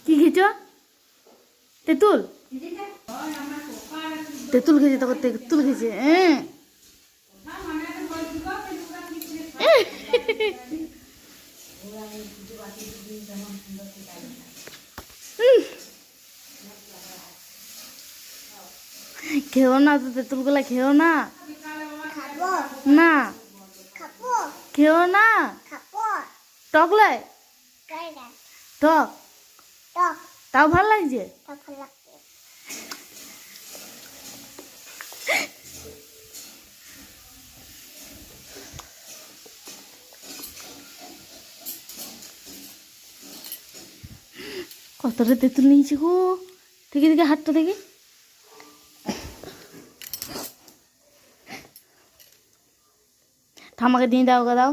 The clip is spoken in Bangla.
কি খেয়েছ? তেঁতুল? তেঁতুল খেয়েছে, তখন তেঁতুল খেয়েছে। খেও না তো, তেঁতুলগুলা খেও না। না খেও না, টক লাই টক, তাও ভাল লাগছে। কতটা তেঁতুল নিয়েছি গো, দেখি দেখি হাতটা দেখি। ঠামাকে দিয়ে দাও, দাও।